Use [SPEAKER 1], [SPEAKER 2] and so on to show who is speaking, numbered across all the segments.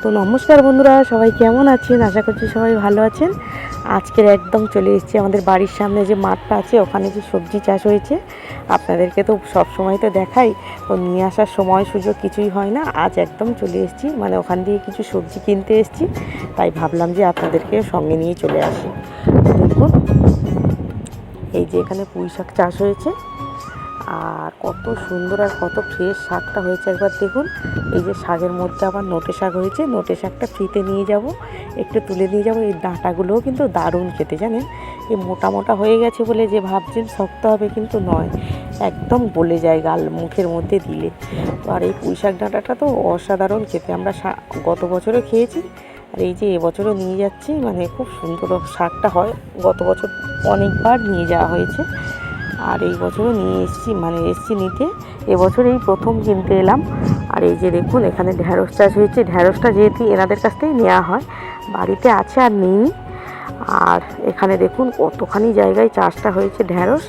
[SPEAKER 1] তো নমস্কার বন্ধুরা, সবাই কেমন আছেন? আশা করছি সবাই ভালো আছেন। আজকের একদম চলে এসেছি আমাদের বাড়ির সামনে যে মাঠটা আছে, ওখানে যে সবজি চাষ হয়েছে। আপনাদেরকে তো সব সময় তো দেখাই, তো নিয়ে আসার সময় সুযোগ কিছুই হয় না। আজ একদম চলে এসেছি, মানে ওখান দিয়ে কিছু সবজি কিনতে এসেছি, তাই ভাবলাম যে আপনাদেরকে সঙ্গে নিয়ে চলে আসি। দেখুন, এই যে এখানে পুঁই শাক চাষ হয়েছে, আর কত সুন্দর আর কত ফ্রেশ শাকটা হয়েছে একবার দেখুন। এই যে শাকের মধ্যে আবার নোটে শাক হয়েছে, নোটে শাকটা ফ্রিতে নিয়ে যাব, একটু তুলে নিয়ে যাব। এই ডাঁটাগুলোও কিন্তু দারুণ খেতে, জানেন। এই মোটা মোটা হয়ে গেছে বলে যে ভাবছেন শক্ত হবে, কিন্তু নয়, একদম গলে যায় গাল মুখের মধ্যে দিলে। তো আর এই পুঁই শাক ডাঁটাটা তো অসাধারণ খেতে, আমরা গত বছরও খেয়েছি, আর এই যে এবছরও নিয়ে যাচ্ছি। মানে খুব সুন্দর শাকটা হয়, গত বছর অনেকবার নিয়ে যাওয়া হয়েছে, আর এই বছরও নিয়ে এসেছি নিতে। এবছর এই প্রথম কিনতে এলাম। আর এই যে দেখুন, এখানে ঢ্যাঁড়স চাষ হয়েছে। ঢ্যাঁড়সটা যেহেতু এনাদের কাছ থেকেই নেওয়া হয়, বাড়িতে আছে আর নেই। আর এখানে দেখুন কতখানি জায়গায় চাষটা হয়েছে ঢ্যাঁড়স।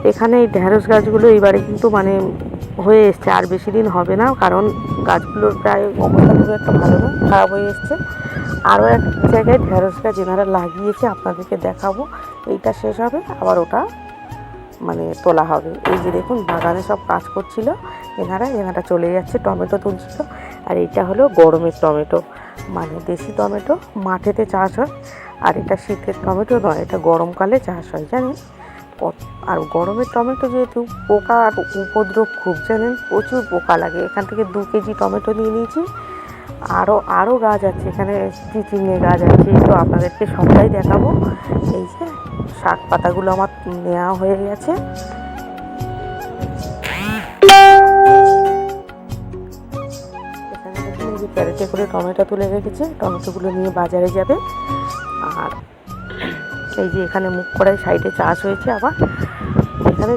[SPEAKER 1] এখানে এই ঢ্যাঁড়স গাছগুলো এইবারে কিন্তু মানে হয়ে এসছে, আর বেশি দিন হবে না, কারণ গাছগুলোর প্রায় অবস্থা খুব একটা ভালো নয়, খারাপ হয়ে এসছে। আরও এক জায়গায় ঢ্যাঁড়স গাছ এনারা লাগিয়েছে, আপনাদেরকে দেখাবো। এইটা শেষ হবে, আবার ওটা মানে তোলা হবে। এই যে দেখুন, বাগানে সব কাজ করছিল এনারা চলে যাচ্ছে, টমেটো তুলছিল। আর এটা হলো গরমের টমেটো, মানে দেশি টমেটো, মাঠেতে চাষ হয়। আর এটা শীতের টমেটো নয়, এটা গরমকালে চাষ হয়, জানেন। আর গরমের টমেটো যেহেতু পোকা আর উপদ্রব খুব, জানেন, প্রচুর পোকা লাগে। এখান থেকে 2 কেজি টমেটো নিয়ে নিয়েছি। আরও গাছ আছে, এখানে চিচিঙে গাছ আছে, তো আপনাদেরকে সবটাই দেখাবো। এই যে শাক পাতাগুলো আমার নেওয়া হয়ে গেছে। এখানে দেখুন, এই যে ক্যারেটে করে টমেটো তুলে রেখেছে, টমেটোগুলো নিয়ে বাজারে যাবে। আর এই যে এখানে মুখ করাই সাইডে চাষ হয়েছে আবার। এখানে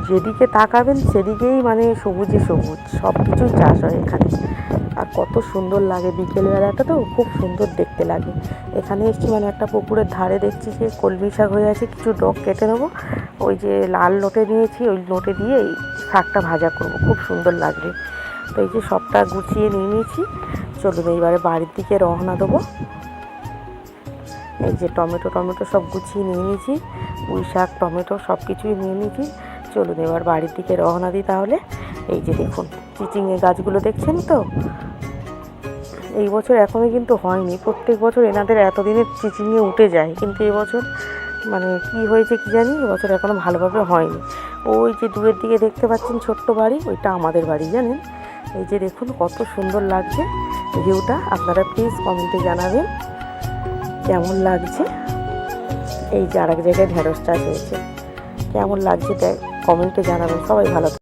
[SPEAKER 1] যেদিকে তাকাবেন সেদিকেই মানে সবুজে সবুজ, সব কিছুই চাষ হয় এখানে। আর কত সুন্দর লাগে, বিকেলবেলাটা তো খুব সুন্দর দেখতে লাগে। এখানে এসেছি, মানে একটা পুকুরের ধারে দেখছি যে কলমি শাক হয়ে আছে, কিছু ডগ কেটে নেবো। ওই যে লাল লোটে নিয়েছি, ওই লোটে দিয়ে এই শাকটা ভাজা করব, খুব সুন্দর লাগবে। তো এই যে সবটা গুছিয়ে নিয়ে নিয়েছি, চলুন এইবারে বাড়ির দিকে রওনা দেবো। এই যে টমেটো সব গুছিয়ে নিয়ে নিয়েছি, পুঁই শাক, টমেটো সব কিছুই নিয়ে নিয়েছি। চলুন এবার বাড়ির দিকে রওনা দিই তাহলে। এই যে দেখুন, চিচিঙে গাছগুলো দেখছেন তো, এই বছর এখনও কিন্তু হয়নি। প্রত্যেক বছর এনাদের এতদিনের চিচিঙে উঠে যায়, কিন্তু এবছর মানে কি হয়েছে কি জানি, এবছর এখনও ভালোভাবে হয়নি। ওই যে দূরের দিকে দেখতে পাচ্ছেন ছোট্ট বাড়ি, ওইটা আমাদের বাড়ি, জানেন। এই যে দেখুন কত সুন্দর লাগছে ভিউটা, আপনারা প্লিজ কমেন্টে জানাবেন কেমন লাগছে। এই যে আর এক জায়গায় ঢ্যাঁড়স চাষ হয়েছে, কেমন লাগছে কমেন্টে জানাবেন। সবাই ভালো।